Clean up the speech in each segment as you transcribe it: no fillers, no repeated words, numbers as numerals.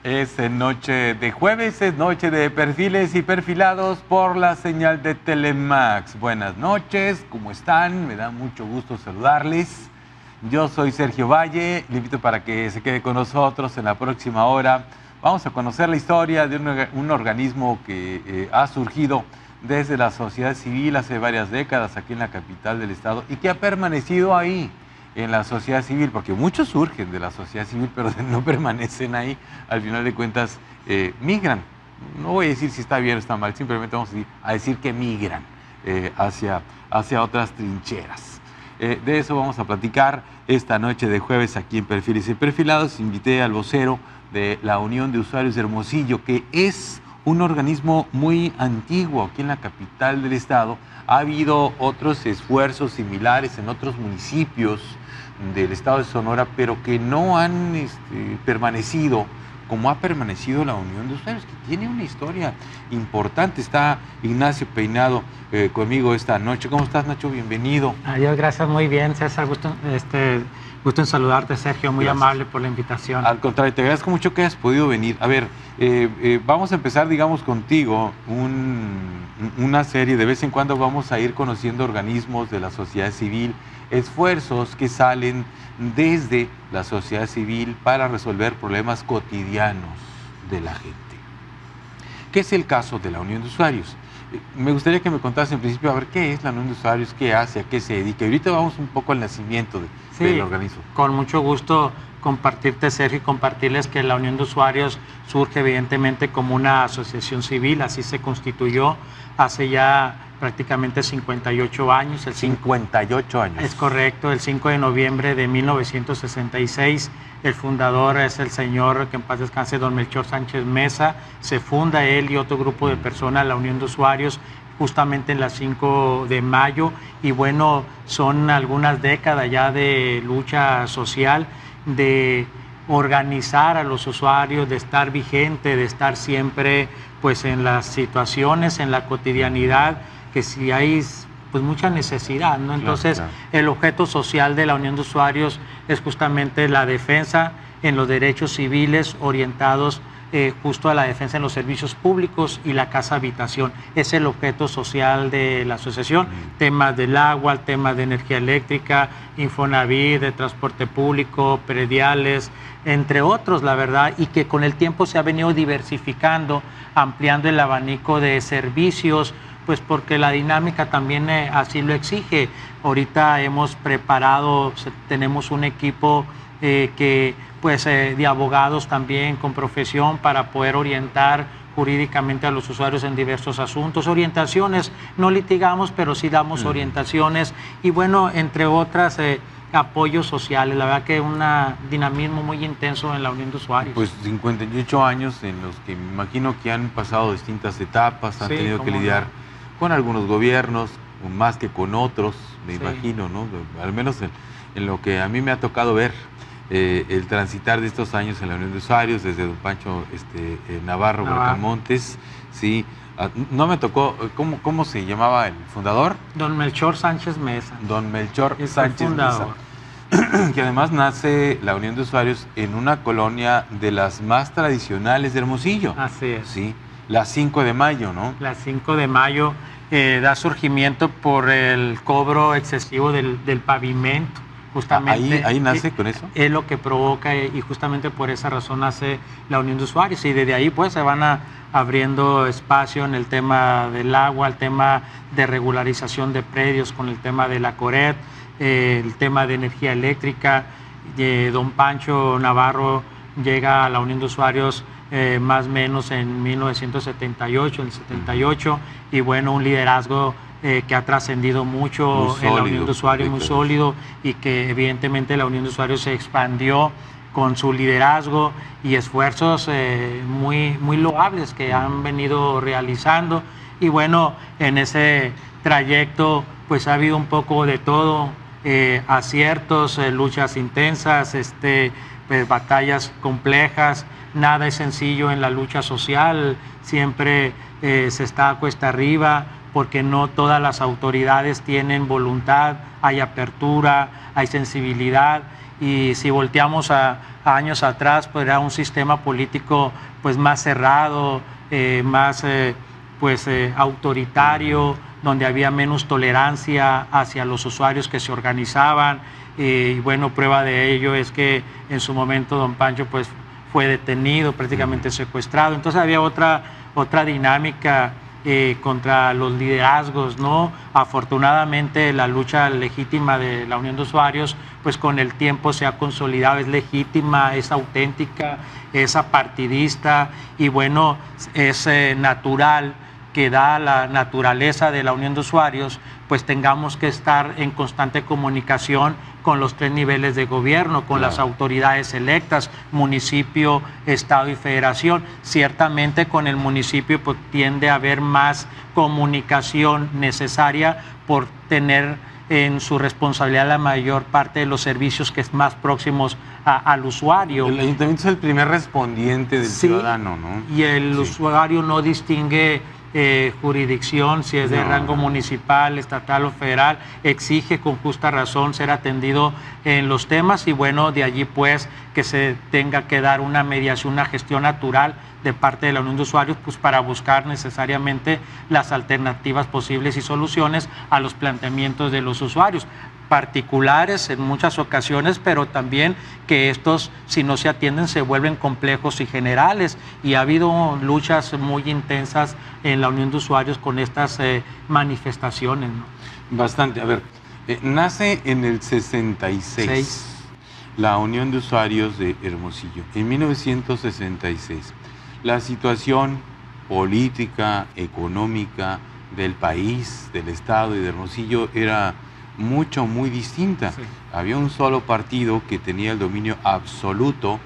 Es noche de jueves, es noche de perfiles y perfilados por la señal de Telemax. Buenas noches, ¿cómo están? Me da mucho gusto saludarles. Yo soy Sergio Valle, le invito para que se quede con nosotros en la próxima hora. Vamos a conocer la historia de un organismo que ha surgido desde la sociedad civil hace varias décadas aquí en la capital del estado y que ha permanecido ahí en la sociedad civil, porque muchos surgen de la sociedad civil, pero no permanecen ahí. Al final de cuentas, migran. No voy a decir si está bien o está mal, simplemente vamos a decir que migran hacia otras trincheras. De eso vamos a platicar esta noche de jueves aquí en Perfiles y Perfilados. Invité al vocero de la Unión de Usuarios de Hermosillo, que es un organismo muy antiguo aquí en la capital del estado. Ha habido otros esfuerzos similares en otros municipios del estado de Sonora, pero que no han permanecido como ha permanecido la Unión de Usuarios, que tiene una historia importante. Está Ignacio Peinado conmigo esta noche. ¿Cómo estás, Nacho? Bienvenido. Adiós, gracias, muy bien, César. Gusto en saludarte, Sergio, muy Gracias. amable por la invitación. Al contrario, te agradezco mucho que hayas podido venir. A ver, vamos a empezar, digamos, contigo una serie. De vez en cuando vamos a ir conociendo organismos de la sociedad civil, esfuerzos que salen desde la sociedad civil para resolver problemas cotidianos de la gente. ¿Qué es el caso de la Unión de Usuarios? Me gustaría que me contaras en principio, a ver, ¿qué es la Unión de Usuarios? ¿Qué hace? ¿A qué se dedica? Y ahorita vamos un poco al nacimiento del organismo. Con mucho gusto compartirte, Sergio, y compartirles que la Unión de Usuarios surge evidentemente como una asociación civil, así se constituyó hace ya prácticamente 58 años. 58 años. Es correcto, el 5 de noviembre de 1966. El fundador es el señor, que en paz descanse, don Melchor Sánchez Mesa. Se funda él y otro grupo de personas, la Unión de Usuarios, justamente en la 5 de mayo. Y bueno, son algunas décadas ya de lucha social, de organizar a los usuarios, de estar vigente, de estar siempre pues en las situaciones, en la cotidianidad, que si hay pues mucha necesidad, ¿no? Entonces, claro. El objeto social de la Unión de Usuarios es justamente la defensa en los derechos civiles orientados justo a la defensa en los servicios públicos y la casa habitación. Es el objeto social de la asociación. Temas del agua, temas de energía eléctrica, Infonavit, de transporte público, prediales, entre otros, la verdad, y que con el tiempo se ha venido diversificando, ampliando el abanico de servicios, pues porque la dinámica también así lo exige. Ahorita hemos preparado, tenemos un equipo de abogados también con profesión para poder orientar jurídicamente a los usuarios en diversos asuntos. Orientaciones, no litigamos, pero sí damos orientaciones y bueno, entre otras apoyos sociales. La verdad que un dinamismo muy intenso en la Unión de Usuarios. Pues 58 años en los que me imagino que han pasado distintas etapas, han tenido que lidiar con algunos gobiernos, más que con otros, me imagino, ¿no? Al menos en lo que a mí me ha tocado ver, el transitar de estos años en la Unión de Usuarios, desde don Pancho Navarro Bracamontes, sí. No me tocó, ¿cómo se llamaba el fundador? Don Melchor Sánchez Mesa. Don Melchor Sánchez Mesa. Que además nace la Unión de Usuarios en una colonia de las más tradicionales de Hermosillo. Así es. Sí, la 5 de mayo, ¿no? La 5 de mayo da surgimiento por el cobro excesivo del pavimento. Justamente, ahí nace con eso. Es lo que provoca y justamente por esa razón nace la Unión de Usuarios y desde ahí pues se van abriendo espacio en el tema del agua, el tema de regularización de predios con el tema de la CORED, el tema de energía eléctrica. Don Pancho Navarro llega a la Unión de Usuarios más o menos en 1978, en el 78, y bueno, un liderazgo que ha trascendido mucho en la Unión de Usuarios, muy sólido, y que evidentemente la Unión de Usuarios se expandió con su liderazgo y esfuerzos muy loables que han venido realizando. Y bueno, en ese trayecto pues ha habido un poco de todo, aciertos, luchas intensas, pues, batallas complejas. Nada es sencillo en la lucha social, siempre se está a cuesta arriba, porque no todas las autoridades tienen voluntad, hay apertura, hay sensibilidad, y si volteamos años atrás pues era un sistema político pues más cerrado, más autoritario, donde había menos tolerancia hacia los usuarios que se organizaban. Y bueno, prueba de ello es que en su momento don Pancho pues fue detenido, prácticamente secuestrado. Entonces había otra dinámica contra los liderazgos, ¿no? Afortunadamente la lucha legítima de la Unión de Usuarios pues con el tiempo se ha consolidado, es legítima, es auténtica, es apartidista y bueno, es natural que da la naturaleza de la Unión de Usuarios, pues tengamos que estar en constante comunicación con los 3 niveles de gobierno, con las autoridades electas, municipio, estado y federación. Ciertamente con el municipio pues, tiende a haber más comunicación necesaria por tener en su responsabilidad la mayor parte de los servicios que es más próximos al usuario. El ayuntamiento es el primer respondiente del ciudadano, ¿no? Y el usuario no distingue jurisdicción, si es de rango municipal, estatal o federal, exige con justa razón ser atendido en los temas y bueno, de allí pues que se tenga que dar una mediación, una gestión natural de parte de la Unión de Usuarios pues para buscar necesariamente las alternativas posibles y soluciones a los planteamientos de los usuarios particulares en muchas ocasiones, pero también que estos, si no se atienden, se vuelven complejos y generales. Y ha habido luchas muy intensas en la Unión de Usuarios con estas manifestaciones, ¿no? Bastante. A ver, nace en el 66 la Unión de Usuarios de Hermosillo. En 1966, la situación política, económica del país, del estado y de Hermosillo era muy distinta. Sí. Había un solo partido que tenía el dominio absoluto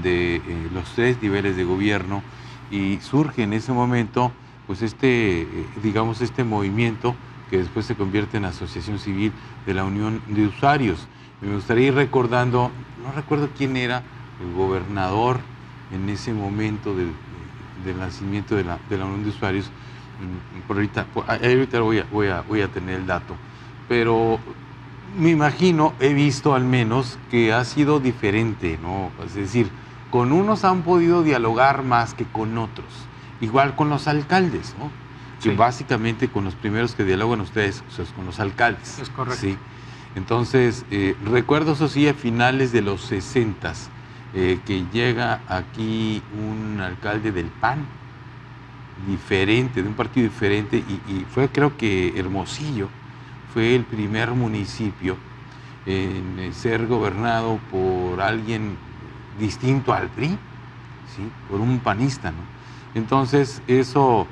de los 3 niveles de gobierno y surge en ese momento pues este movimiento que después se convierte en Asociación Civil de la Unión de Usuarios. Me gustaría ir recordando, no recuerdo quién era el gobernador en ese momento del nacimiento de la Unión de Usuarios, por ahorita voy a tener el dato. Pero me imagino, he visto al menos que ha sido diferente, ¿no? Es decir, con unos han podido dialogar más que con otros. Igual con los alcaldes, ¿no? Sí. Que básicamente con los primeros que dialogan ustedes, pues, con los alcaldes. Es correcto. Sí. Entonces, recuerdo eso sí, a finales de los 60s, que llega aquí un alcalde del PAN, diferente, de un partido diferente, y fue creo que Hermosillo, fue el primer municipio en ser gobernado por alguien distinto al PRI, ¿sí? Por un panista, ¿no? Entonces, eso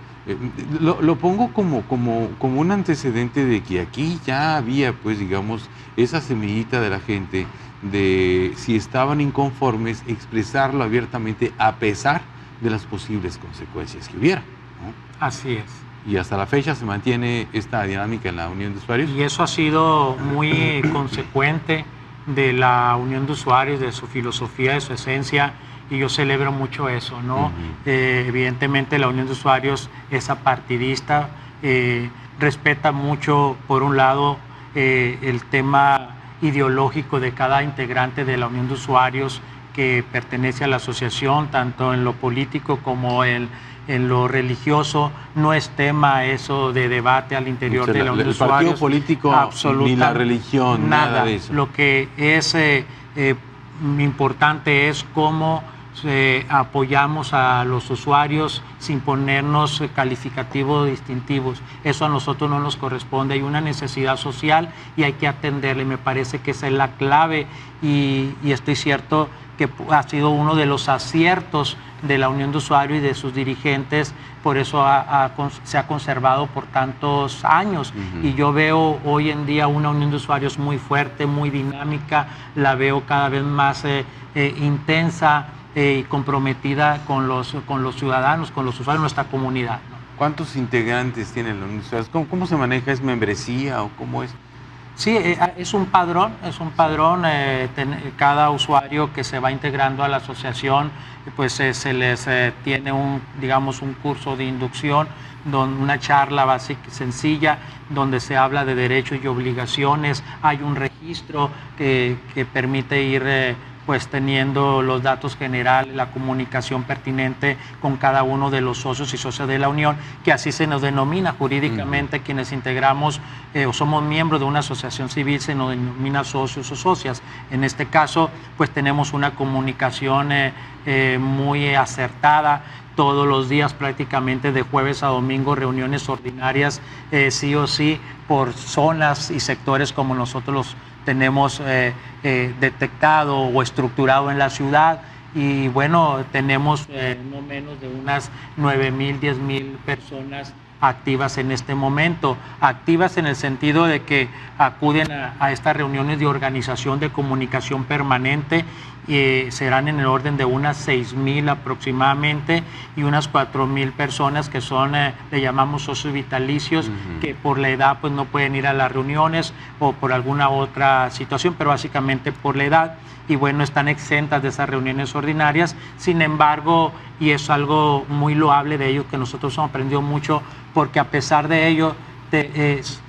lo pongo como un antecedente de que aquí ya había, pues, digamos, esa semillita de la gente de si estaban inconformes, expresarlo abiertamente a pesar de las posibles consecuencias que hubiera, ¿no? Así es. Y hasta la fecha se mantiene esta dinámica en la Unión de Usuarios. Y eso ha sido muy consecuente de la Unión de Usuarios, de su filosofía, de su esencia, y yo celebro mucho eso, ¿no? Evidentemente la Unión de Usuarios es apartidista, respeta mucho, por un lado, el tema ideológico de cada integrante de la Unión de Usuarios que pertenece a la asociación, tanto en lo político como en lo religioso. No es tema eso de debate al interior de la Unión de Usuarios. El partido político ni la religión, nada de eso. Lo que es importante es cómo apoyamos a los usuarios sin ponernos calificativos distintivos. Eso a nosotros no nos corresponde. Hay una necesidad social y hay que atenderle. Me parece que esa es la clave y estoy cierto que ha sido uno de los aciertos de la Unión de Usuarios y de sus dirigentes, por eso se ha conservado por tantos años. Y yo veo hoy en día una Unión de Usuarios muy fuerte, muy dinámica, la veo cada vez más intensa y comprometida con los ciudadanos, con los usuarios de nuestra comunidad, ¿no? ¿Cuántos integrantes tienen la Unión de Usuarios? ¿Cómo se maneja? ¿Es membresía o cómo es? Sí, es un padrón, cada usuario que se va integrando a la asociación, pues se les tiene un curso de inducción, una charla básica, sencilla, donde se habla de derechos y obligaciones. Hay un registro que permite ir pues teniendo los datos generales, la comunicación pertinente con cada uno de los socios y socias de la unión, que así se nos denomina jurídicamente, quienes integramos o somos miembros de una asociación civil, se nos denomina socios o socias. En este caso, pues tenemos una comunicación muy acertada, todos los días prácticamente de jueves a domingo, reuniones ordinarias sí o sí por zonas y sectores como nosotros los tenemos detectado o estructurado en la ciudad. Y bueno, tenemos no menos de unas 9,000, 10,000 personas activas en este momento, activas en el sentido de que acuden a estas reuniones de organización de comunicación permanente, serán en el orden de unas 6,000 aproximadamente, y unas 4,000 personas que son, le llamamos socios vitalicios, que por la edad pues no pueden ir a las reuniones o por alguna otra situación, pero básicamente por la edad. Y bueno, están exentas de esas reuniones ordinarias. Sin embargo, y es algo muy loable de ellos, que nosotros hemos aprendido mucho, porque a pesar de ello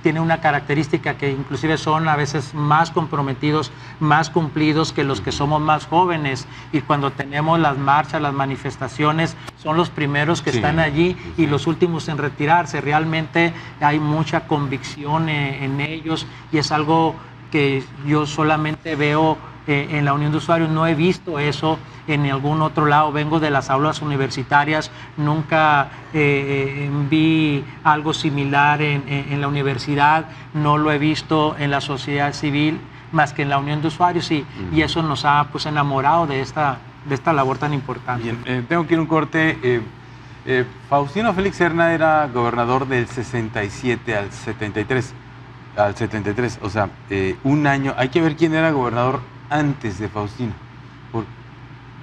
tiene una característica que inclusive son a veces más comprometidos, más cumplidos que los que somos más jóvenes, y cuando tenemos las marchas, las manifestaciones, son los primeros que están allí y los últimos en retirarse. Realmente hay mucha convicción en ellos, y es algo que yo solamente veo en la Unión de Usuarios. No he visto eso en algún otro lado. Vengo de las aulas universitarias, nunca vi algo similar en la universidad, no lo he visto en la sociedad civil, más que en la Unión de Usuarios, y eso nos ha pues enamorado de esta labor tan importante. Bien, tengo que ir a un corte. Faustino Félix Serna era gobernador del 67 al 73, o sea, un año. Hay que ver quién era gobernador antes de Faustino, por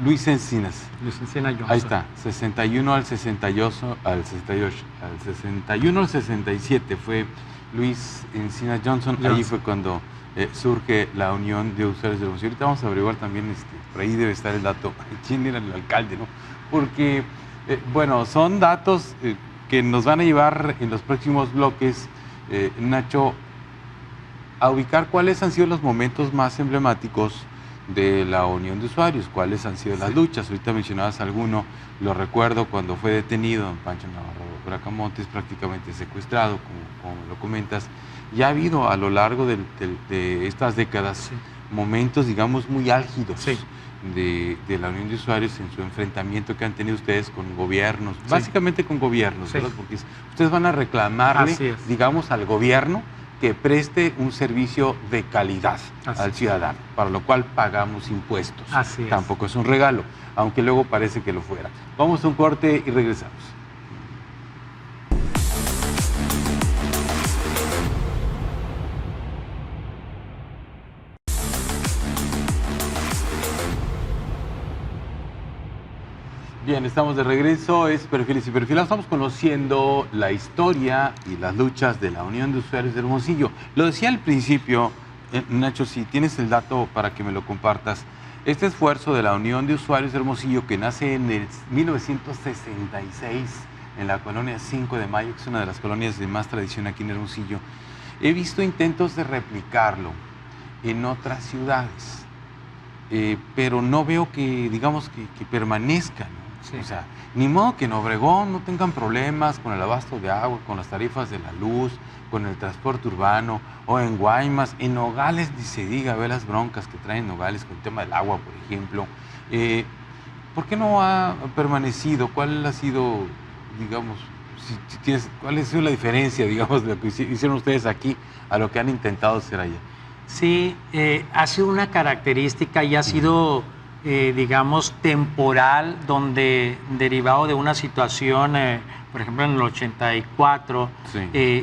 Luis Encinas. Luis Encinas Johnson. Ahí está, 61 al 68, al 61 al 67 fue Luis Encinas Johnson. Allí fue cuando surge la Unión de Usuarios del Hermosillo. Ahorita vamos a averiguar también, por ahí debe estar el dato, quién era el alcalde, ¿no? Porque, bueno, son datos que nos van a llevar en los próximos bloques, Nacho, a ubicar cuáles han sido los momentos más emblemáticos de la Unión de Usuarios, cuáles han sido las luchas. Ahorita mencionabas alguno, lo recuerdo cuando fue detenido don Pancho Navarro Bracamontes, prácticamente secuestrado, como lo comentas. Ya ha habido a lo largo de estas décadas momentos, digamos, muy álgidos de la Unión de Usuarios en su enfrentamiento que han tenido ustedes con gobiernos, básicamente con gobiernos, ¿verdad? Porque ustedes van a reclamarle, digamos, al gobierno que preste un servicio de calidad al ciudadano, para lo cual pagamos impuestos. Tampoco es un regalo, aunque luego parece que lo fuera. Vamos a un corte y regresamos. Bien, estamos de regreso, es Perfiles y Perfilados. Estamos conociendo la historia y las luchas de la Unión de Usuarios de Hermosillo. Lo decía al principio, Nacho, si tienes el dato para que me lo compartas. Este esfuerzo de la Unión de Usuarios de Hermosillo, que nace en el 1966 en la colonia 5 de Mayo, que es una de las colonias de más tradición aquí en Hermosillo, he visto intentos de replicarlo en otras ciudades, pero no veo que, digamos, que permanezca, ¿no? O sea, ni modo que en Obregón no tengan problemas con el abasto de agua, con las tarifas de la luz, con el transporte urbano, o en Guaymas, en Nogales ni se diga, ve las broncas que traen Nogales con el tema del agua, por ejemplo. ¿Por qué no ha permanecido? ¿Cuál ha sido, digamos, cuál ha sido la diferencia, digamos, de lo que hicieron ustedes aquí a lo que han intentado hacer allá? Sí, ha sido una característica y ha sido, digamos, temporal, donde derivado de una situación, por ejemplo, en el 84,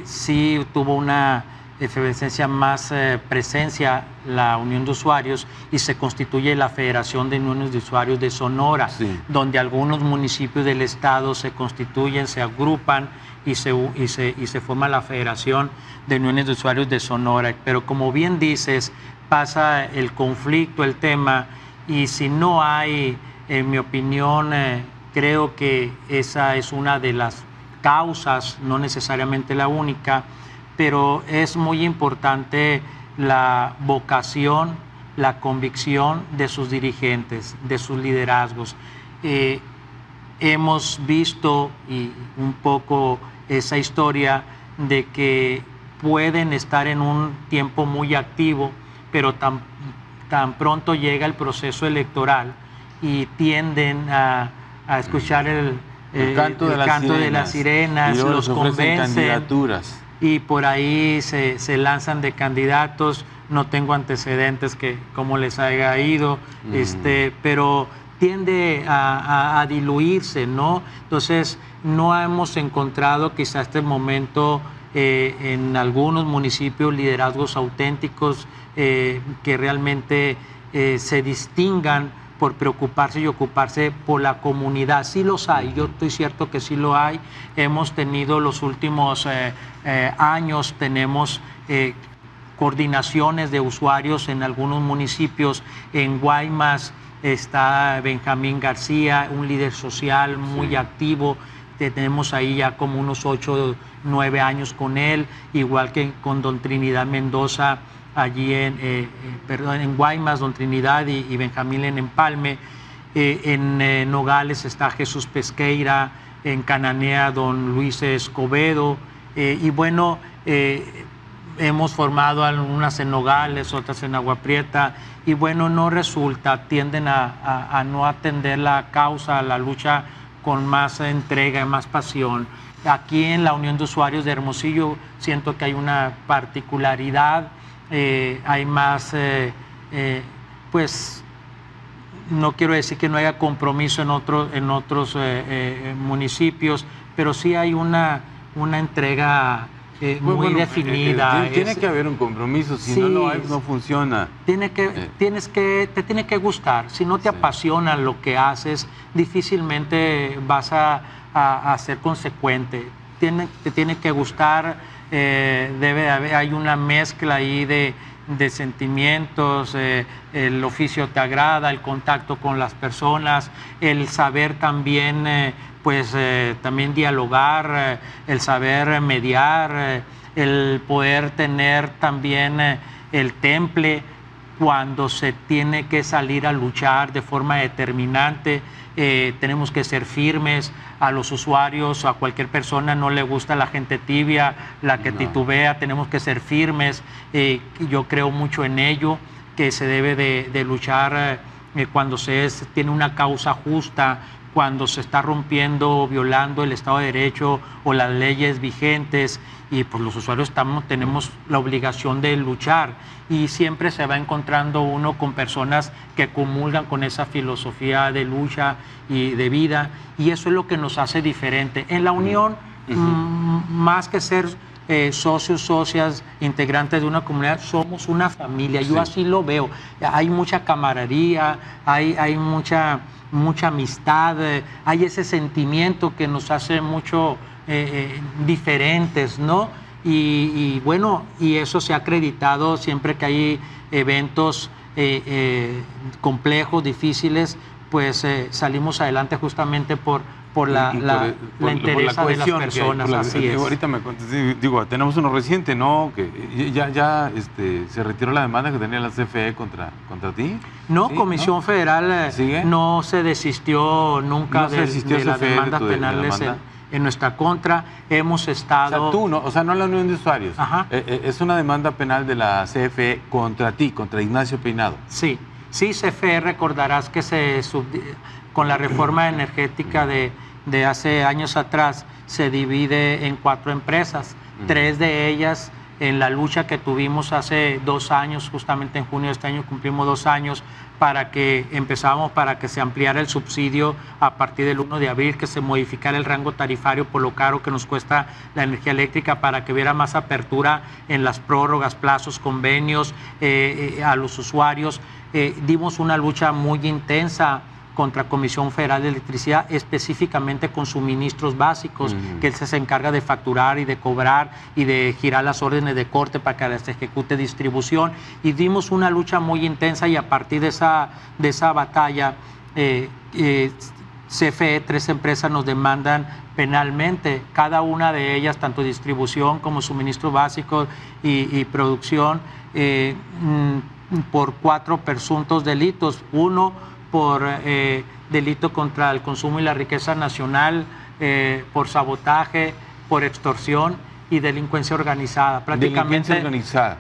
sí tuvo una efervescencia más presencia la Unión de Usuarios y se constituye la Federación de Uniones de Usuarios de Sonora, donde algunos municipios del estado se constituyen, se agrupan y se forma la Federación de Uniones de Usuarios de Sonora. Pero como bien dices, pasa el conflicto, el tema, y si no hay, en mi opinión, creo que esa es una de las causas, no necesariamente la única, pero es muy importante la vocación, la convicción de sus dirigentes, de sus liderazgos. Hemos visto y un poco esa historia de que pueden estar en un tiempo muy activo, pero tan pronto llega el proceso electoral y tienden a escuchar el canto de las sirenas, y los convencen candidaturas. Y por ahí se lanzan de candidatos. No tengo antecedentes que cómo les haya ido, pero tiende a diluirse, ¿no? Entonces, no hemos encontrado quizá este momento en algunos municipios liderazgos auténticos que realmente se distingan por preocuparse y ocuparse por la comunidad. Sí los hay, yo estoy cierto que sí lo hay. Hemos tenido los últimos años, tenemos coordinaciones de usuarios en algunos municipios. En Guaymas está Benjamín García, un líder social muy activo. Tenemos ahí ya como unos 8 o 9 años con él, igual que con don Trinidad Mendoza, allí en Guaymas, don Trinidad y Benjamín en Empalme. En Nogales está Jesús Pesqueira, en Cananea don Luis Escobedo, y bueno, hemos formado algunas en Nogales, otras en Agua Prieta, y bueno, no resulta, tienden a no atender la causa, la lucha con más entrega y más pasión. Aquí en la Unión de Usuarios de Hermosillo siento que hay una particularidad, hay más, pues no quiero decir que no haya compromiso en otros municipios, pero sí hay una entrega muy definida. Tiene que haber un compromiso, si no lo hay, no funciona. Te tiene que gustar. Si no te apasiona lo que haces, difícilmente vas a ser consecuente. Te tiene que gustar, hay una mezcla ahí de sentimientos, el oficio te agrada, el contacto con las personas, el saber también también dialogar, el saber mediar, el poder tener también el temple cuando se tiene que salir a luchar de forma determinante. Tenemos que ser firmes. A los usuarios, a cualquier persona no le gusta la gente tibia, la que titubea. Tenemos que ser firmes. Yo creo mucho en ello, que se debe de luchar cuando tiene una causa justa, cuando se está rompiendo o violando el Estado de Derecho o las leyes vigentes, y pues los usuarios tenemos la obligación de luchar, y siempre se va encontrando uno con personas que comulgan con esa filosofía de lucha y de vida, y eso es lo que nos hace diferente. En la Unión, más que ser socios, socias, integrantes de una comunidad, somos una familia. Yo así lo veo. Hay mucha camaradería, hay mucha amistad, hay ese sentimiento que nos hace mucho diferentes, ¿no? Y bueno, y eso se ha acreditado siempre que hay eventos complejos, difíciles, pues salimos adelante justamente por la interés de las personas. Así es. Ahorita tenemos uno reciente, ¿no? Que ya se retiró la demanda que tenía la CFE contra ti. No, ¿sí? Comisión Federal no se desistió nunca de las demandas penales en nuestra contra. Hemos estado... O sea, no la Unión de Usuarios. Es una demanda penal de la CFE contra ti, contra Ignacio Peinado. Sí, CFE, recordarás que con la reforma energética de hace años atrás se divide en 4 empresas, 3 de ellas en la lucha que tuvimos hace 2 años, justamente en junio de este año cumplimos 2 años para que se ampliara el subsidio a partir del 1 de abril, que se modificara el rango tarifario por lo caro que nos cuesta la energía eléctrica, para que hubiera más apertura en las prórrogas, plazos, convenios a los usuarios. Dimos una lucha muy intensa contra Comisión Federal de Electricidad, específicamente con suministros básicos, que él se encarga de facturar y de cobrar y de girar las órdenes de corte para que se ejecute distribución. Y dimos una lucha muy intensa, y a partir de esa batalla, CFE, 3 empresas nos demandan penalmente, cada una de ellas, tanto distribución como suministros básicos y producción, por 4 presuntos delitos. Uno por delito contra el consumo y la riqueza nacional, por sabotaje, por extorsión y delincuencia organizada. Delincuencia organizada.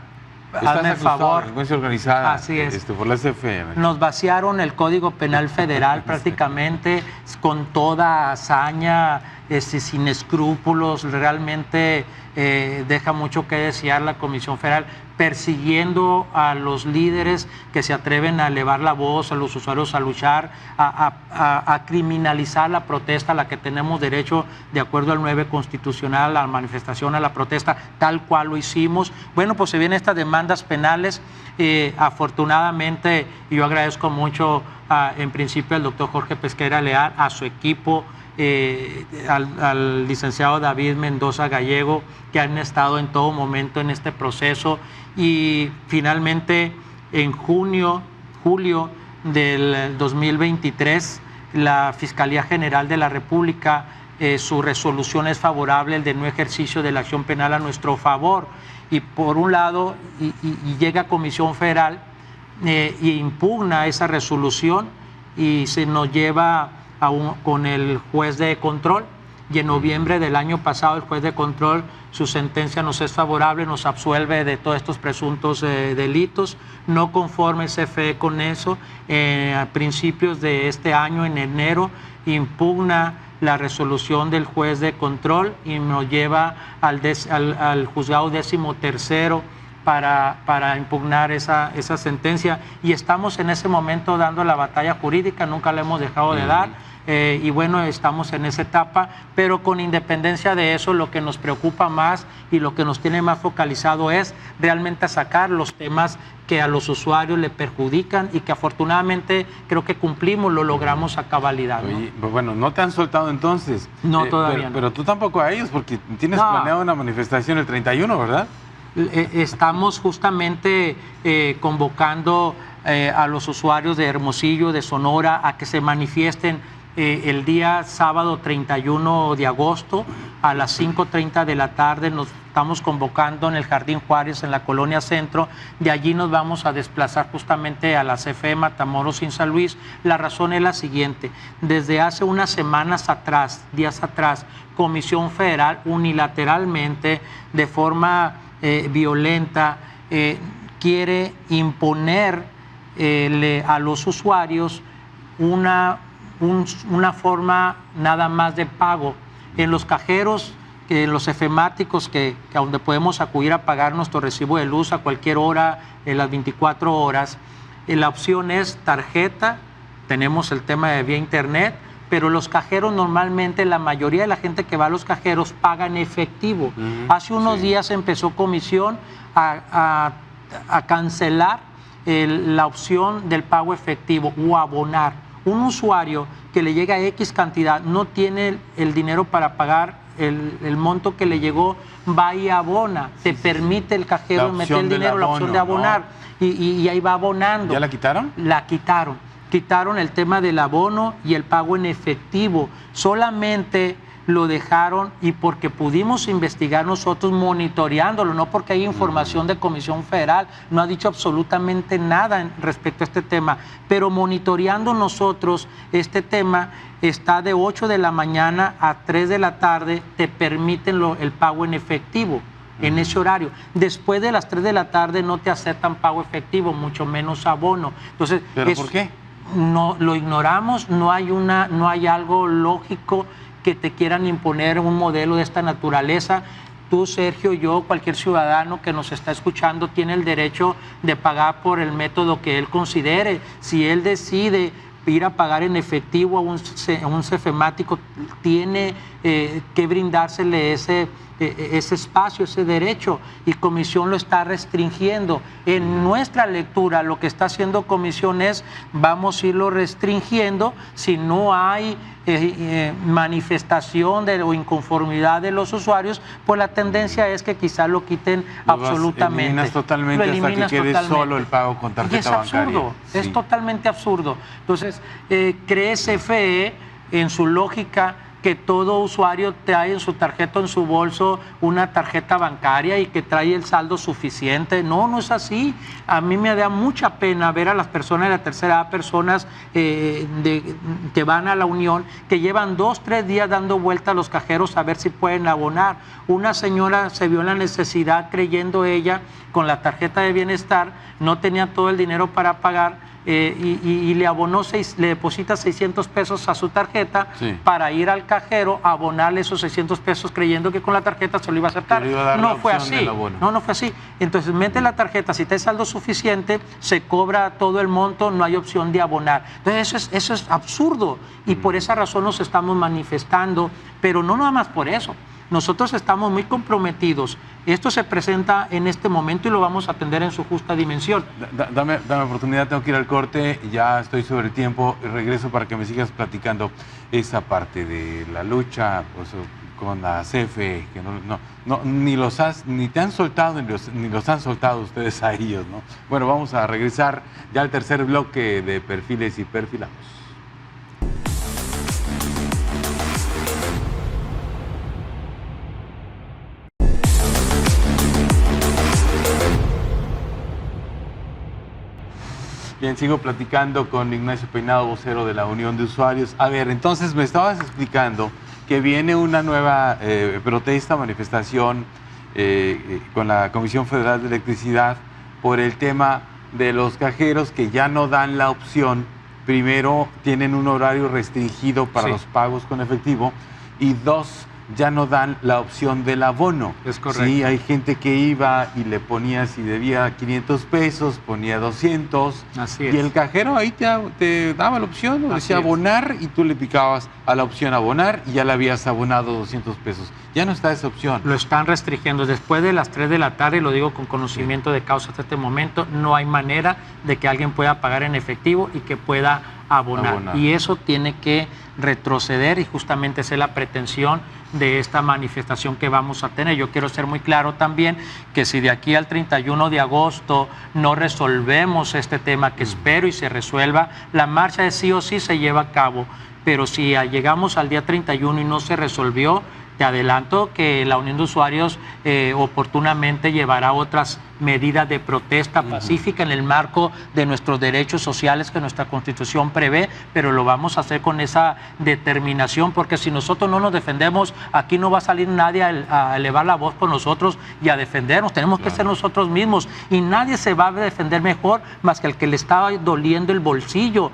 Hazme el favor. Delincuencia organizada. Así es. Por la CFE. Nos vaciaron el Código Penal Federal prácticamente con toda hazaña, sin escrúpulos. Realmente deja mucho que desear la Comisión Federal, persiguiendo a los líderes que se atreven a elevar la voz, a los usuarios a luchar, a criminalizar la protesta a la que tenemos derecho de acuerdo al 9 constitucional, a la manifestación, a la protesta, tal cual lo hicimos. Bueno, pues se vienen estas demandas penales. Afortunadamente, yo agradezco mucho en principio al doctor Jorge Pesquera Leal, a su equipo, al licenciado David Mendoza Gallego, que han estado en todo momento en este proceso. Y finalmente, en julio del 2023, la Fiscalía General de la República, su resolución es favorable, el de no ejercicio de la acción penal a nuestro favor. Y por un lado, y llega a Comisión Federal y impugna esa resolución y se nos lleva con el juez de control. Y en noviembre del año pasado el juez de control, su sentencia nos es favorable, nos absuelve de todos estos presuntos delitos. No conforme el CFE con eso, a principios de este año, en enero, impugna la resolución del juez de control y nos lleva al juzgado 13º para impugnar esa sentencia. Y estamos en ese momento dando la batalla jurídica, nunca la hemos dejado de dar. Y bueno, estamos en esa etapa, pero con independencia de eso, lo que nos preocupa más y lo que nos tiene más focalizado es realmente sacar los temas que a los usuarios le perjudican y que afortunadamente creo que cumplimos, lo logramos a cabalidad, ¿no? Oye, bueno, no te han soltado entonces. No, todavía no. Pero tú tampoco a ellos, porque tienes planeado una manifestación el 31, ¿verdad? Estamos justamente convocando a los usuarios de Hermosillo, de Sonora, a que se manifiesten el día sábado 31 de agosto a las 5:30 de la tarde. Nos estamos convocando en el Jardín Juárez, en la Colonia Centro. De allí nos vamos a desplazar justamente a la CFE Matamoros y San Luis. La razón es la siguiente: desde hace unas semanas atrás, días atrás, Comisión Federal unilateralmente, de forma violenta, quiere imponer a los usuarios una forma nada más de pago. En los cajeros, en los efemáticos, que a donde podemos acudir a pagar nuestro recibo de luz a cualquier hora, en las 24 horas, la opción es tarjeta. Tenemos el tema de vía internet, pero los cajeros normalmente, la mayoría de la gente que va a los cajeros paga en efectivo. Hace unos días empezó Comisión a cancelar la opción del pago efectivo o abonar. Un usuario que le llega a X cantidad, no tiene el dinero para pagar el monto que le llegó, va y abona. Te permite el cajero meter el dinero, la opción de abonar, ¿no? y ahí va abonando. ¿Ya la quitaron? La quitaron. Quitaron el tema del abono y el pago en efectivo. Solamente lo dejaron, y porque pudimos investigar nosotros monitoreándolo, no porque hay información de Comisión Federal, no ha dicho absolutamente nada respecto a este tema, pero monitoreando nosotros este tema, está de 8 de la mañana a 3 de la tarde, te permiten el pago en efectivo en ese horario. Después de las 3 de la tarde no te aceptan pago efectivo, mucho menos abono. Entonces, ¿pero por qué? No, lo ignoramos, no hay algo lógico que te quieran imponer un modelo de esta naturaleza. Tú, Sergio, yo, cualquier ciudadano que nos está escuchando tiene el derecho de pagar por el método que él considere. Si él decide ir a pagar en efectivo a un cefemático, tiene que brindársele ese espacio, ese derecho, y Comisión lo está restringiendo. En nuestra lectura, lo que está haciendo Comisión es, vamos a irlo restringiendo. Si no hay manifestación o inconformidad de los usuarios, pues la tendencia es que quizás lo quiten absolutamente. Eliminas totalmente hasta que quede solo el pago con tarjeta bancaria. Absurdo, es totalmente absurdo. Entonces, cree CFE, en su lógica que todo usuario trae en su tarjeta o en su bolso una tarjeta bancaria y que trae el saldo suficiente. No, no es así. A mí me da mucha pena ver a las personas de la tercera edad, personas que van a la Unión, que llevan 2, 3 días dando vuelta a los cajeros a ver si pueden abonar. Una señora se vio en la necesidad, creyendo ella, con la tarjeta de bienestar, no tenía todo el dinero para pagar, y le abonó, le deposita 600 pesos a su tarjeta para ir al cajero a abonarle esos 600 pesos creyendo que con la tarjeta se lo iba a aceptar. No fue así. No fue así. Entonces mete la tarjeta, si te es saldo suficiente, se cobra todo el monto, no hay opción de abonar. Entonces eso es absurdo y por esa razón nos estamos manifestando, pero no nada más por eso. Nosotros estamos muy comprometidos. Esto se presenta en este momento y lo vamos a atender en su justa dimensión. Dame oportunidad, tengo que ir al corte, ya estoy sobre el tiempo, regreso para que me sigas platicando esa parte de la lucha pues, con la CFE, que ni te han soltado ni los han soltado ustedes a ellos, ¿no? Bueno, vamos a regresar ya al tercer bloque de Perfiles y Perfilados. Bien, sigo platicando con Ignacio Peinado, vocero de la Unión de Usuarios. A ver, entonces me estabas explicando que viene una nueva protesta, manifestación con la Comisión Federal de Electricidad por el tema de los cajeros que ya no dan la opción. Primero, tienen un horario restringido para los pagos con efectivo y 2, ya no dan la opción del abono. Es correcto. Sí, hay gente que iba y le ponía, si debía 500 pesos, ponía 200. Así y es. el cajero ahí te daba la opción, ¿no? Decía abonar y tú le picabas a la opción abonar y ya le habías abonado 200 pesos. Ya no está esa opción. Lo están restringiendo. Después de las 3 de la tarde, y lo digo con conocimiento de causa hasta este momento, no hay manera de que alguien pueda pagar en efectivo y que pueda abonar. Y eso tiene que retroceder y justamente esa es la pretensión de esta manifestación que vamos a tener. Yo quiero ser muy claro también que si de aquí al 31 de agosto no resolvemos este tema, que espero y se resuelva, la marcha de sí o sí se lleva a cabo, pero si llegamos al día 31 y no se resolvió, te adelanto que la Unión de Usuarios oportunamente llevará otras medidas de protesta pacífica en el marco de nuestros derechos sociales que nuestra Constitución prevé, pero lo vamos a hacer con esa determinación, porque si nosotros no nos defendemos, aquí no va a salir nadie a elevar la voz por nosotros y a defendernos. Tenemos que ser nosotros mismos y nadie se va a defender mejor más que el que le está doliendo el bolsillo.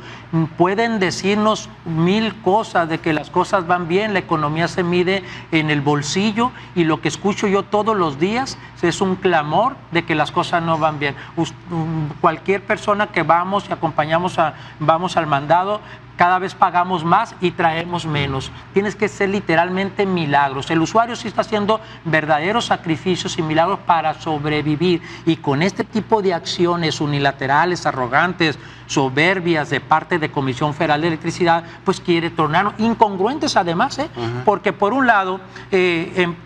Pueden decirnos 1000 cosas de que las cosas van bien, la economía se mide en el bolsillo y lo que escucho yo todos los días es un clamor de que las cosas no van bien. Cualquier persona que vamos y acompañamos vamos al mandado, cada vez pagamos más y traemos menos. Tienes que ser literalmente milagros. El usuario sí está haciendo verdaderos sacrificios y milagros para sobrevivir. Y con este tipo de acciones unilaterales, arrogantes, soberbias de parte de Comisión Federal de Electricidad, pues quiere tornarnos incongruentes además, porque por un lado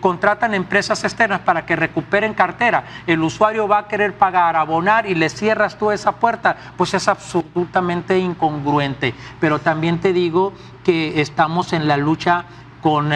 contratan empresas externas para que recuperen cartera. El usuario va a querer pagar, abonar y le cierras tú esa puerta, pues es absolutamente incongruente. Pero también te digo que estamos en la lucha con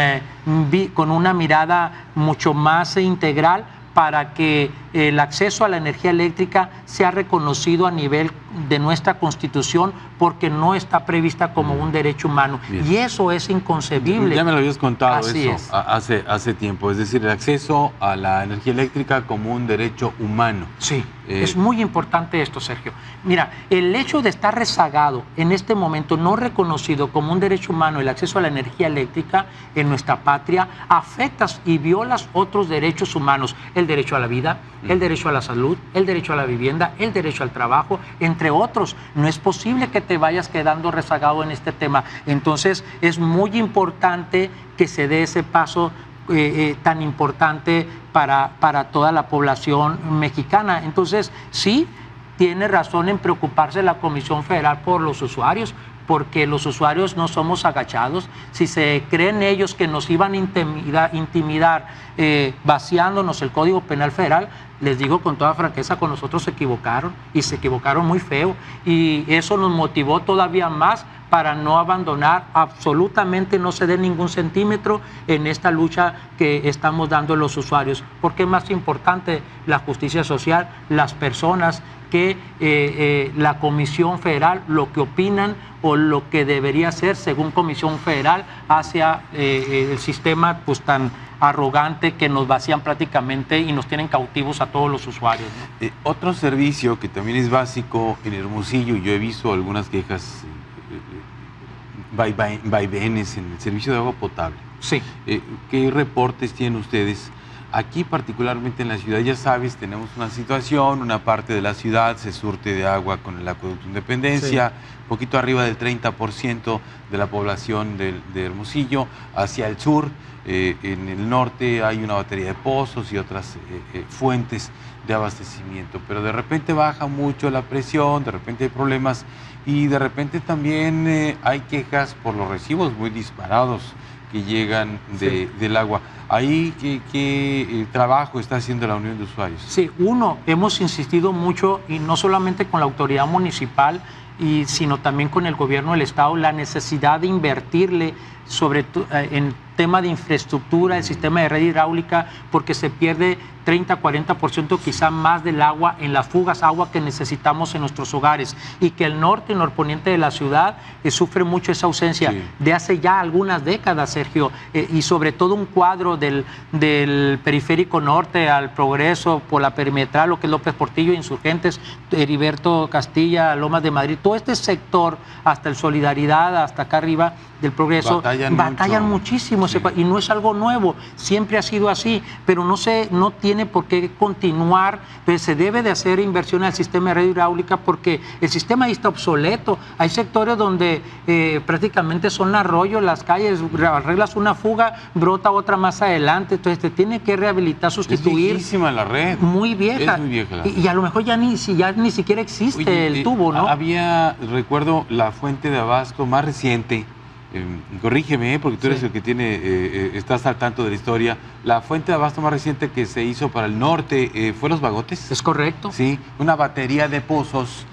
una mirada mucho más integral para que el acceso a la energía eléctrica sea reconocido a nivel de nuestra Constitución, porque no está prevista como un derecho humano. Bien. Y eso es inconcebible. Ya me lo habías contado. Así eso hace tiempo, es decir, el acceso a la energía eléctrica como un derecho humano. Sí, es muy importante esto, Sergio. Mira, el hecho de estar rezagado en este momento, no reconocido como un derecho humano el acceso a la energía eléctrica en nuestra patria, afectas y violas otros derechos humanos, el derecho a la vida, el derecho a la salud, el derecho a la vivienda, el derecho al trabajo, entre otros. No es posible que te vayas quedando rezagado en este tema. Entonces, es muy importante que se dé ese paso tan importante para toda la población mexicana. Entonces, sí, tiene razón en preocuparse la Comisión Federal por los usuarios, porque los usuarios no somos agachados. Si se creen ellos que nos iban a intimidar vaciándonos el Código Penal Federal, les digo con toda franqueza, con nosotros se equivocaron y se equivocaron muy feo, y eso nos motivó todavía más para no abandonar, absolutamente no ceder ningún centímetro en esta lucha que estamos dando los usuarios, porque es más importante la justicia social, las personas, que la Comisión Federal, lo que opinan o lo que debería ser según Comisión Federal hacia el sistema pues tan arrogante que nos vacían prácticamente y nos tienen cautivos a todos los usuarios, ¿no? Otro servicio que también es básico en Hermosillo, yo he visto algunas quejas, vaivenes en el servicio de agua potable. Sí. ¿Qué reportes tienen ustedes? Aquí particularmente en la ciudad, ya sabes, tenemos una situación, una parte de la ciudad se surte de agua con el acueducto Independencia, sí, poquito arriba del 30% de la población de Hermosillo, hacia el sur, en el norte hay una batería de pozos y otras fuentes de abastecimiento, pero de repente baja mucho la presión, de repente hay problemas y de repente también hay quejas por los recibos muy disparados que llegan del agua. Ahí, ¿qué trabajo está haciendo la Unión de Usuarios? Sí, hemos insistido mucho, y no solamente con la autoridad municipal, sino también con el gobierno del estado, la necesidad de invertirle en tema de infraestructura, el sistema de red hidráulica, porque se pierde 30-40% quizá más del agua en las fugas, agua que necesitamos en nuestros hogares, y que el norte y norponiente de la ciudad sufre mucho esa ausencia, sí, de hace ya algunas décadas, Sergio, y sobre todo un cuadro del periférico norte al Progreso, por la perimetral, lo que es López Portillo, Insurgentes, Heriberto Castilla, Lomas de Madrid, todo este sector, hasta el Solidaridad, hasta acá arriba del Progreso, batallan muchísimo, sí, y no es algo nuevo, siempre ha sido así, pero no tiene por qué continuar. Entonces se debe de hacer inversión al sistema de red hidráulica porque el sistema ahí está obsoleto. Hay sectores donde prácticamente son arroyos, las calles, arreglas una fuga, brota otra más adelante, entonces te tiene que rehabilitar, sustituir. Es viejísima la red. Muy vieja. Es muy vieja la red. Y a lo mejor ya ni siquiera existe el tubo, ¿no? Recuerdo la fuente de abasto más reciente, corrígeme, porque tú eres el que estás al tanto de la historia. La fuente de abasto más reciente que se hizo para el norte fue Los Bagotes. Es correcto. Sí, una batería de pozos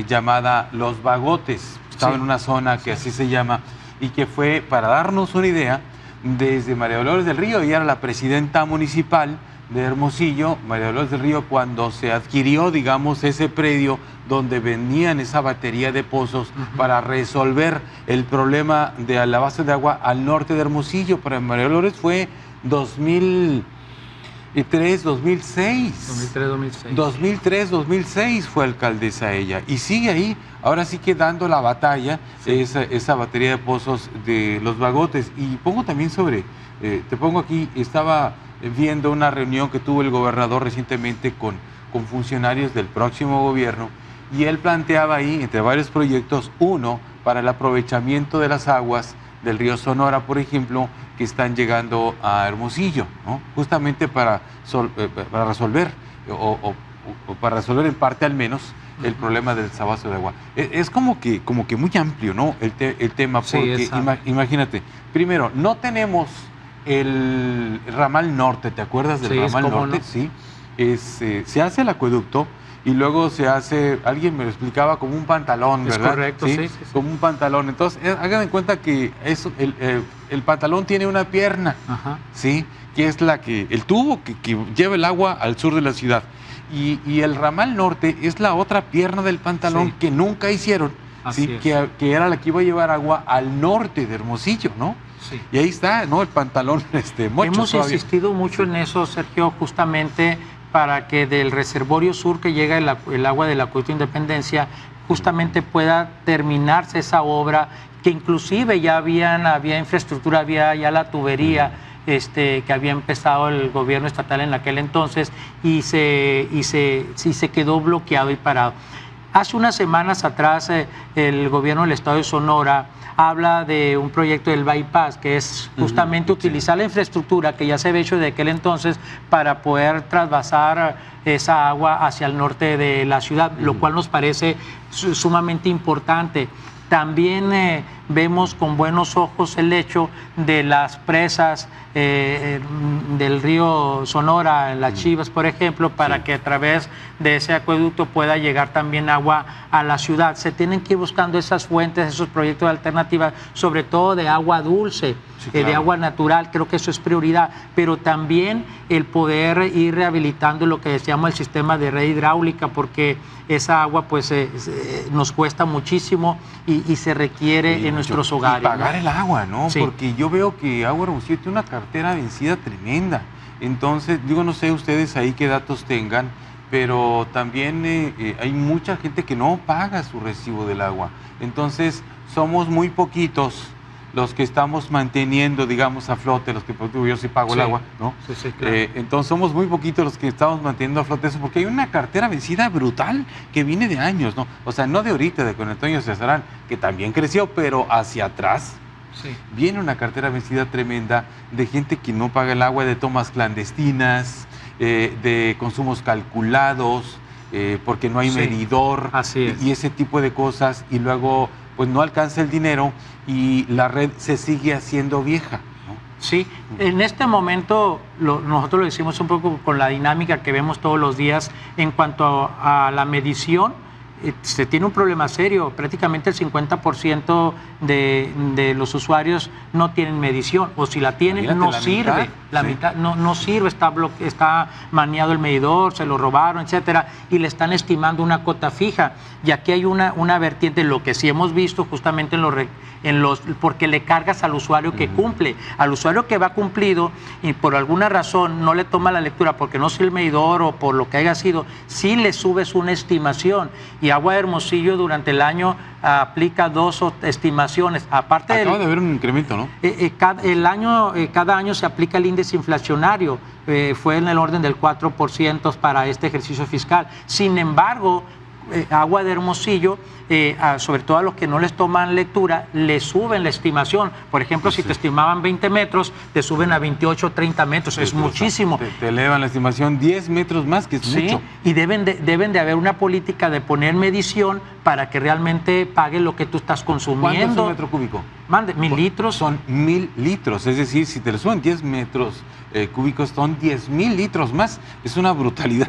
llamada Los Bagotes. Estaba en una zona que así se llama y que fue, para darnos una idea, desde María Dolores del Río, ella era la presidenta municipal de Hermosillo, María Dolores del Río, cuando se adquirió, digamos, ese predio donde venían esa batería de pozos para resolver el problema del abasto de agua al norte de Hermosillo. Para María Dolores fue 2003, 2006. 2003, 2006 fue alcaldesa ella. Y sigue ahí, ahora sí que dando la batalla, esa batería de pozos de Los Bagotes. Y pongo también te pongo aquí, estaba viendo una reunión que tuvo el gobernador recientemente con funcionarios del próximo gobierno, y él planteaba ahí, entre varios proyectos, uno para el aprovechamiento de las aguas del río Sonora, por ejemplo, que están llegando a Hermosillo, ¿no? Justamente para resolver, o para resolver en parte al menos, el problema del desabasto de agua. Es como que muy amplio, ¿no? El tema, porque imagínate, primero, no tenemos el ramal norte, ¿te acuerdas del ramal norte? No. Sí, se hace el acueducto y luego se hace, alguien me lo explicaba, como un pantalón, ¿verdad? Es correcto, sí. Como un pantalón. Entonces, hagan en cuenta que el pantalón tiene una pierna, ¿sí? Que es el tubo que lleva el agua al sur de la ciudad. Y el ramal norte es la otra pierna del pantalón que nunca hicieron, ¿sí? Que era la que iba a llevar agua al norte de Hermosillo, ¿no? Sí. Y ahí está, ¿no? El pantalón mocho. Hemos insistido mucho en eso, Sergio, justamente para que del reservorio sur que llega el agua del acueducto Independencia, justamente pueda terminarse esa obra, que inclusive ya había infraestructura, había ya la tubería que había empezado el gobierno estatal en aquel entonces, y se quedó bloqueado y parado. Hace unas semanas atrás el gobierno del estado de Sonora habla de un proyecto del bypass, que es justamente utilizar la infraestructura que ya se había hecho de aquel entonces para poder trasvasar esa agua hacia el norte de la ciudad, lo cual nos parece sumamente importante. También vemos con buenos ojos el hecho de las presas del río Sonora, en las Chivas, por ejemplo, para que a través de ese acueducto pueda llegar también agua a la ciudad. Se tienen que ir buscando esas fuentes, esos proyectos alternativos, sobre todo de agua dulce, de agua natural. Creo que eso es prioridad, pero también el poder ir rehabilitando lo que decíamos el sistema de red hidráulica, porque esa agua pues nos cuesta muchísimo y se requiere en nuestros hogares. Y pagar el agua, ¿no? Sí. Porque yo veo que Agua Hermosillo tiene una cartera vencida tremenda. Entonces, digo, no sé ustedes ahí qué datos tengan, pero también hay mucha gente que no paga su recibo del agua. Entonces, somos muy poquitos los que estamos manteniendo, digamos, a flote, los que yo sí pago el agua, ¿no? Sí, claro. Entonces somos muy poquitos los que estamos manteniendo a flote eso, porque hay una cartera vencida brutal que viene de años, ¿no? O sea, no de ahorita, de con Antonio Cesarán, que también creció, pero hacia atrás viene una cartera vencida tremenda de gente que no paga el agua, de tomas clandestinas, de consumos calculados, porque no hay medidor, y ese tipo de cosas, y luego pues no alcanza el dinero y la red se sigue haciendo vieja, ¿no? Sí, en este momento nosotros lo decimos un poco con la dinámica que vemos todos los días en cuanto a la medición. Se tiene un problema serio, prácticamente el 50% de los usuarios no tienen medición, o si la tienen, no sirve, la mitad no sirve, está maniado el medidor, se lo robaron, etcétera, y le están estimando una cota fija. Y aquí hay una vertiente, lo que sí hemos visto justamente porque le cargas al usuario que cumple, al usuario que va cumplido y por alguna razón no le toma la lectura porque no sirve el medidor o por lo que haya sido, sí le subes una estimación. Y Agua de Hermosillo durante el año aplica 2 estimaciones. Aparte acaba de haber un incremento, ¿no? Cada año se aplica el índice inflacionario, fue en el orden del 4% para este ejercicio fiscal. Sin embargo, Agua de Hermosillo, sobre todo a los que no les toman lectura, le suben la estimación. Por ejemplo, si te estimaban 20 metros, te suben a 28 o 30 metros. Es muchísimo. Te elevan la estimación 10 metros más, que es mucho. Y deben de haber una política de poner medición para que realmente pague lo que tú estás consumiendo. ¿Cuánto es un metro cúbico? Mande, 1000 litros. Son 1000 litros. Es decir, si te le suben 10 metros cúbicos, son 10,000 litros más. Es una brutalidad.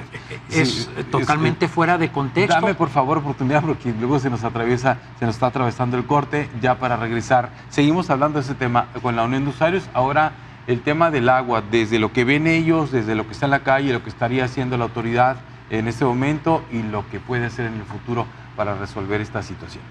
Es totalmente fuera de contexto. Dame, por favor, oportunidad, porque luego se nos está atravesando el corte, ya para regresar. Seguimos hablando de ese tema con la Unión de Usuarios. Ahora, el tema del agua, desde lo que ven ellos, desde lo que está en la calle, lo que estaría haciendo la autoridad en este momento y lo que puede hacer en el futuro para resolver esta situación.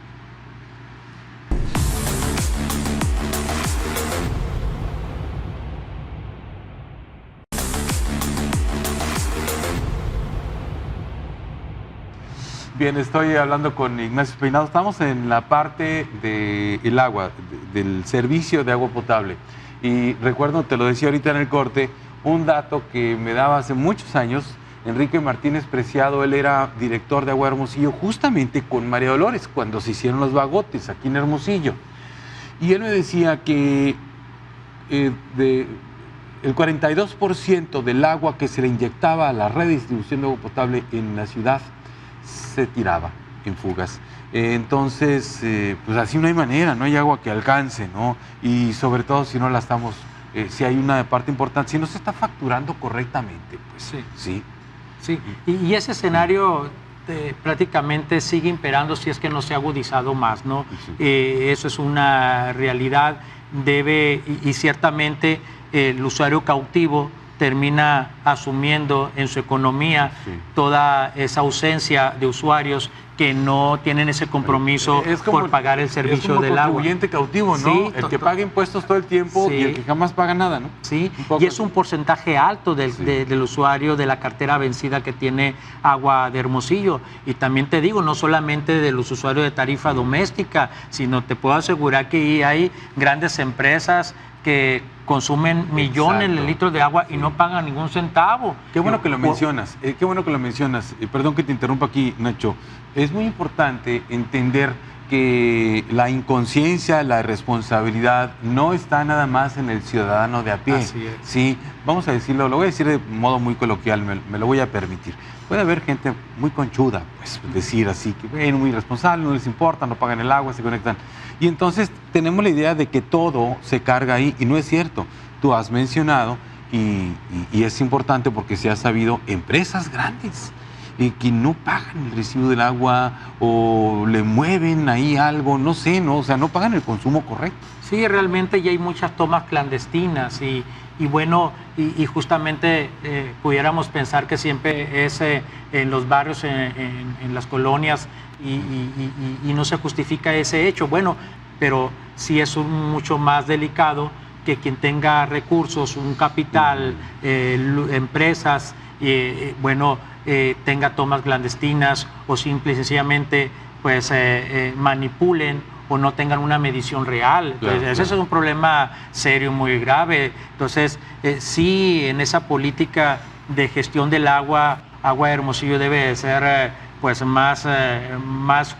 Bien, estoy hablando con Ignacio Peinado. Estamos en la parte del agua, del servicio de agua potable. Y recuerdo, te lo decía ahorita en el corte, un dato que me daba hace muchos años, Enrique Martínez Preciado, él era director de Agua Hermosillo, justamente con María Dolores, cuando se hicieron los bagotes aquí en Hermosillo. Y él me decía que el 42% del agua que se le inyectaba a la red de distribución de agua potable en la ciudad se tiraba en fugas. Entonces, pues así no hay manera, no hay agua que alcance, ¿no? Y sobre todo si no la estamos, si hay una parte importante, si no se está facturando correctamente, pues sí. Y ese escenario prácticamente sigue imperando si es que no se ha agudizado más, ¿no? Eso es una realidad, y ciertamente el usuario cautivo termina asumiendo en su economía toda esa ausencia de usuarios que no tienen ese compromiso por pagar el servicio del agua. Es como contribuyente cautivo, ¿no? Sí, el que paga impuestos todo el tiempo y el que jamás paga nada, ¿no? Sí, y es un porcentaje alto del usuario de la cartera vencida que tiene Agua de Hermosillo. Y también te digo, no solamente de los usuarios de tarifa doméstica, sino te puedo asegurar que hay grandes empresas que consumen millones de litros de agua y no pagan ningún centavo. Qué bueno que lo mencionas, qué bueno que lo mencionas. Perdón que te interrumpa aquí, Nacho. Es muy importante entender que la inconsciencia, la irresponsabilidad no está nada más en el ciudadano de a pie. Así es. Sí, vamos a decirlo, lo voy a decir de modo muy coloquial, me lo voy a permitir. Puede haber gente muy conchuda, pues decir así, que ven, muy irresponsable, no les importa, no pagan el agua, se conectan. Y entonces tenemos la idea de que todo se carga ahí y no es cierto. Tú has mencionado, y es importante porque se ha sabido, empresas grandes que no pagan el recibo del agua o le mueven ahí algo, no sé, ¿no? O sea, no pagan el consumo correcto. Sí, realmente ya hay muchas tomas clandestinas y bueno, y justamente pudiéramos pensar que siempre es en los barrios, en las colonias y no se justifica ese hecho. Bueno, pero sí es mucho más delicado que quien tenga recursos, un capital, empresas, tenga tomas clandestinas o simple y sencillamente pues manipulen o no tengan una medición real. Entonces, claro. Ese es un problema serio, muy grave. Entonces, sí, en esa política de gestión del agua de Hermosillo debe ser pues más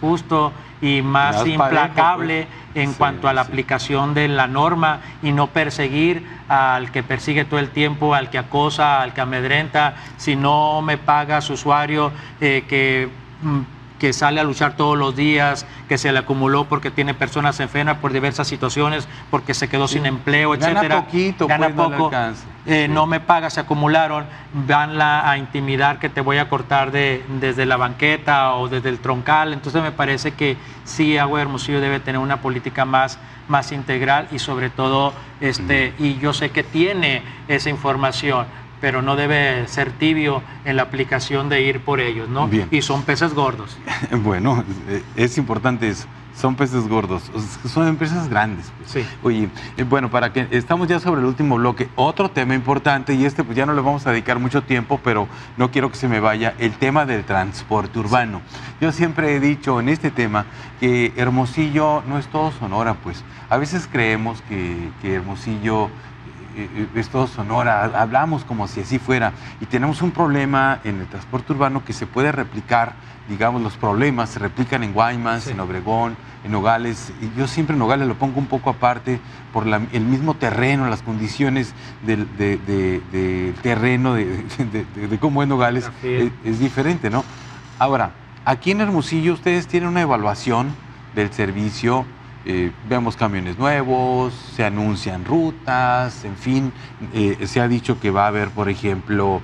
justo y más implacable parejo, pues. En cuanto a la aplicación de la norma y no perseguir al que persigue todo el tiempo, al que acosa, al que amedrenta. Si no me paga su usuario que sale a luchar todos los días, que se le acumuló porque tiene personas enfermas por diversas situaciones, porque se quedó sin empleo, etcétera. Gana poquito, gana pues, poco, no le alcanza. no me paga, se acumularon, vanla a intimidar que te voy a cortar desde la banqueta o desde el troncal. Entonces me parece que sí, Agua de Hermosillo debe tener una política más integral y sobre todo, y yo sé que tiene esa información, pero no debe ser tibio en la aplicación de ir por ellos, ¿no? Bien. Y son peces gordos. Bueno, es importante eso. Son peces gordos, son empresas grandes. Pues. Sí. Oye, bueno, para que estamos ya sobre el último bloque, otro tema importante, y pues ya no le vamos a dedicar mucho tiempo, pero no quiero que se me vaya, el tema del transporte urbano. Sí. Yo siempre he dicho en este tema que Hermosillo no es todo Sonora, pues. A veces creemos que Hermosillo es todo Sonora, hablamos como si así fuera, y tenemos un problema en el transporte urbano que se puede replicar, digamos, los problemas se replican en Guaymas, sí, en Obregón, en Nogales, y yo siempre en Nogales lo pongo un poco aparte por el mismo terreno, las condiciones del terreno, de cómo es Nogales, es diferente, ¿no? Ahora, aquí en Hermosillo ustedes tienen una evaluación del servicio. Vemos camiones nuevos, se anuncian rutas, en fin, se ha dicho que va a haber, por ejemplo,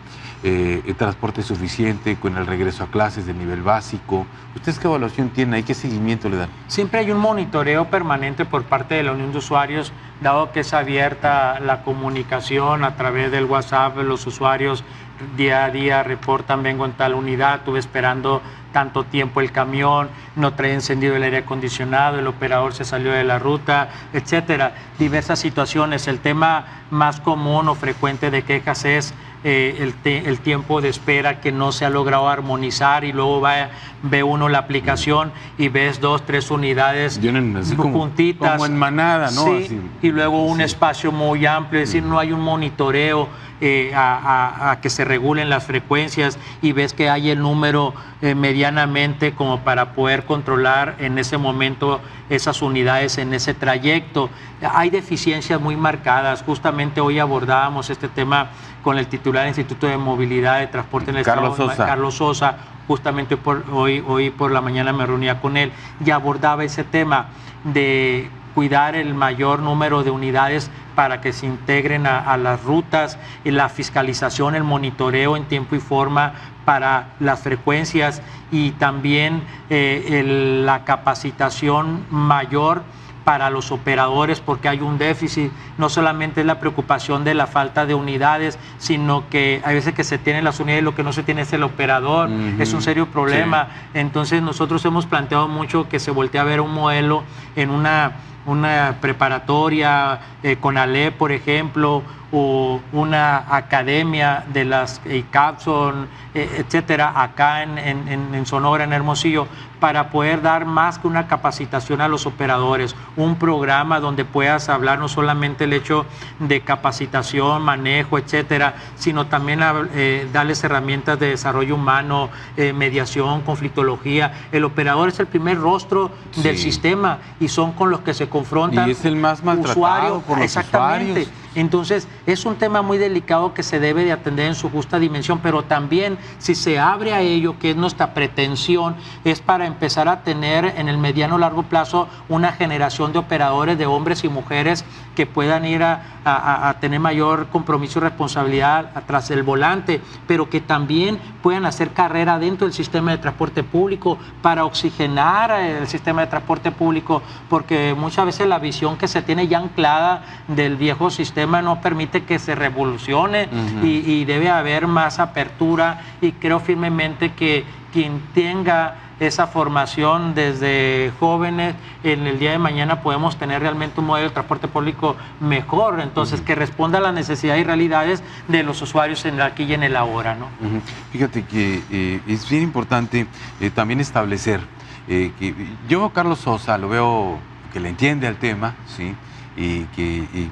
transporte suficiente con el regreso a clases de nivel básico. ¿Ustedes qué evaluación tienen ahí? ¿Qué seguimiento le dan? Siempre hay un monitoreo permanente por parte de la Unión de Usuarios, dado que es abierta la comunicación a través del WhatsApp. Los usuarios día a día reportan: vengo en tal unidad, estuve esperando tanto tiempo el camión, no trae encendido el aire acondicionado, el operador se salió de la ruta, etcétera. Diversas situaciones. El tema más común o frecuente de quejas es el tiempo de espera que no se ha logrado armonizar, y luego ve uno la aplicación y ves 2, 3 unidades así juntitas. Como en manada, ¿no? Sí, así. Y luego un espacio muy amplio, es decir, no hay un monitoreo a que se regulen las frecuencias, y ves que hay el número medianamente como para poder controlar en ese momento esas unidades en ese trayecto. Hay deficiencias muy marcadas. Justamente hoy abordábamos este tema con el titular del Instituto de Movilidad de Transporte en el Estado, Carlos Sosa. Justamente hoy por la mañana me reunía con él y abordaba ese tema de cuidar el mayor número de unidades para que se integren a las rutas, y la fiscalización, el monitoreo en tiempo y forma para las frecuencias, y también la capacitación mayor para los operadores, porque hay un déficit. No solamente es la preocupación de la falta de unidades, sino que hay veces que se tienen las unidades y lo que no se tiene es el operador. Es un serio problema. Sí. Entonces nosotros hemos planteado mucho que se voltee a ver un modelo en una una preparatoria con ALEP, por ejemplo, o una academia de las Capson, etcétera, acá en Sonora, en Hermosillo, para poder dar más que una capacitación a los operadores, un programa donde puedas hablar no solamente el hecho de capacitación, manejo, etcétera, sino también darles herramientas de desarrollo humano, mediación, conflictología. El operador es el primer rostro del sistema y son con los que se confrontan. Y es el más maltratado por los usuarios. Entonces, es un tema muy delicado que se debe de atender en su justa dimensión, pero también si se abre a ello, que es nuestra pretensión, es para empezar a tener en el mediano largo plazo una generación de operadores, de hombres y mujeres que puedan ir a tener mayor compromiso y responsabilidad tras el volante, pero que también puedan hacer carrera dentro del sistema de transporte público para oxigenar el sistema de transporte público, porque muchas veces la visión que se tiene ya anclada del viejo sistema no permite que se revolucione y debe haber más apertura, y creo firmemente que quien tenga esa formación desde jóvenes, en el día de mañana podemos tener realmente un modelo de transporte público mejor, entonces que responda a las necesidades y realidades de los usuarios en el aquí y en el ahora, ¿no? Fíjate que es bien importante también establecer que yo, Carlos Sosa, lo veo que le entiende al tema, ¿sí? Y que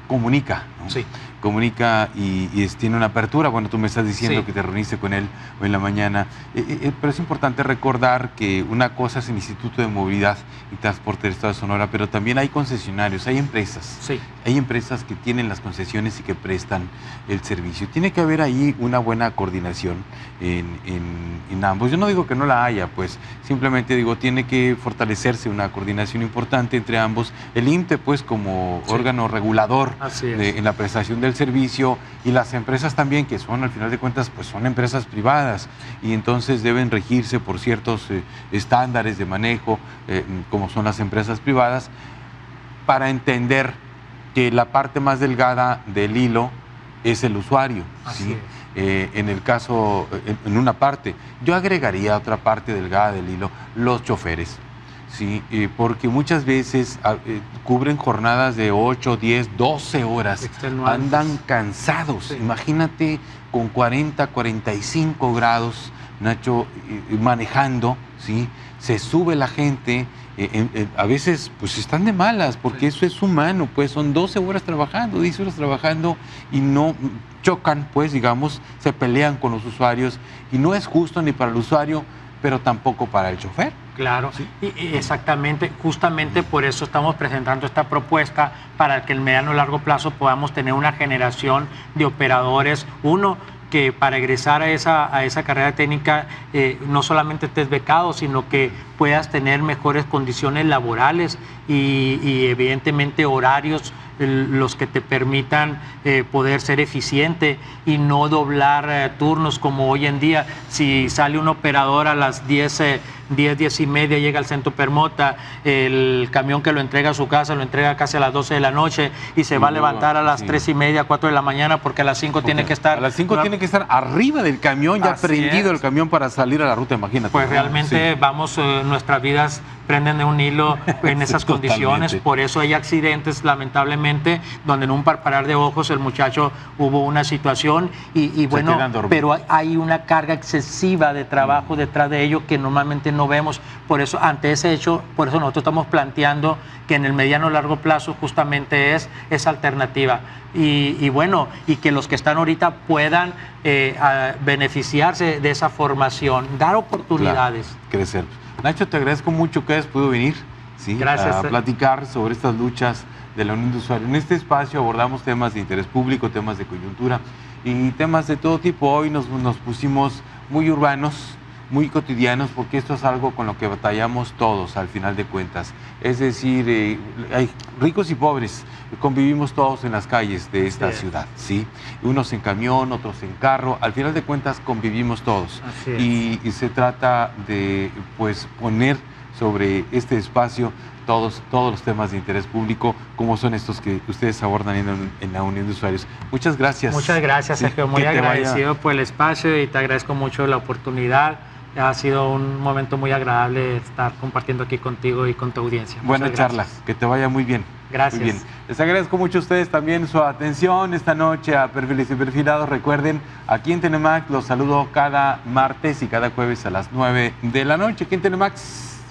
comunica, ¿no? Sí. Comunica y tiene una apertura. Bueno, tú me estás diciendo que te reuniste con él hoy en la mañana, pero es importante recordar que una cosa es el Instituto de Movilidad y Transporte del Estado de Sonora, pero también hay concesionarios, hay empresas. Sí. Hay empresas que tienen las concesiones y que prestan el servicio. Tiene que haber ahí una buena coordinación en ambos. Yo no digo que no la haya, pues simplemente digo, tiene que fortalecerse una coordinación importante entre ambos. El IMTE, pues, como órgano regulador en la prestación del servicio, y las empresas también, que son, al final de cuentas, pues son empresas privadas, y entonces deben regirse por ciertos estándares de manejo, como son las empresas privadas, para entender que la parte más delgada del hilo es el usuario, ¿sí? En el caso, en una parte, yo agregaría otra parte delgada del hilo, los choferes. Sí, porque muchas veces cubren jornadas de 8, 10, 12 horas, andan cansados. Sí. Imagínate con 40, 45 grados, Nacho, manejando, ¿sí? Se sube la gente, a veces pues están de malas, porque eso es humano, pues son 12 horas trabajando, 10 horas trabajando y no chocan, pues digamos, se pelean con los usuarios, y no es justo ni para el usuario, pero tampoco para el chofer. Claro, ¿sí? Y exactamente, justamente por eso estamos presentando esta propuesta, para que en mediano y largo plazo podamos tener una generación de operadores, que para egresar a esa carrera técnica no solamente estés becado, sino que puedas tener mejores condiciones laborales y evidentemente horarios los que te permitan poder ser eficiente y no doblar turnos como hoy en día. Si sale un operador a las 10 y media, llega al centro Permota, el camión que lo entrega a su casa lo entrega casi a las 12 de la noche y se va a levantar a las 3 y media, 4 de la mañana, porque a las 5 tiene que estar... A las 5 tiene que estar arriba del camión, ya prendido el camión para salir a la ruta, imagínate. Pues realmente vamos, nuestras vidas prenden de un hilo en esas condiciones, por eso hay accidentes, lamentablemente, donde en un parparar de ojos el muchacho hubo una situación y bueno, pero hay una carga excesiva de trabajo detrás de ello que normalmente no vemos. Por eso, ante ese hecho, por eso nosotros estamos planteando que en el mediano largo plazo justamente es esa alternativa. Y bueno, y que los que están ahorita puedan beneficiarse de esa formación, dar oportunidades. Claro, crecer. Nacho, te agradezco mucho que hayas podido venir, ¿sí? Gracias. A platicar sobre estas luchas de la Unión de Usuarios. En este espacio abordamos temas de interés público, temas de coyuntura y temas de todo tipo. Hoy nos pusimos muy urbanos, muy cotidianos, porque esto es algo con lo que batallamos todos al final de cuentas. Es decir, hay ricos y pobres, convivimos todos en las calles de esta ciudad, ¿sí? Unos en camión, otros en carro, al final de cuentas convivimos todos. Y se trata de, pues, poner sobre este espacio todos los temas de interés público, como son estos que ustedes abordan en la Unión de Usuarios. Muchas gracias. Muchas gracias, Sergio. Muy agradecido por el espacio y te agradezco mucho la oportunidad Ha sido un momento muy agradable estar compartiendo aquí contigo y con tu audiencia. Buena Muchas charla, gracias. que te vaya muy bien. Gracias. Muy bien. Les agradezco mucho a ustedes también su atención esta noche a Perfiles y Perfilados. Recuerden, aquí en Telemax los saludo cada martes y cada jueves a las 9 de la noche. Aquí en Telemax.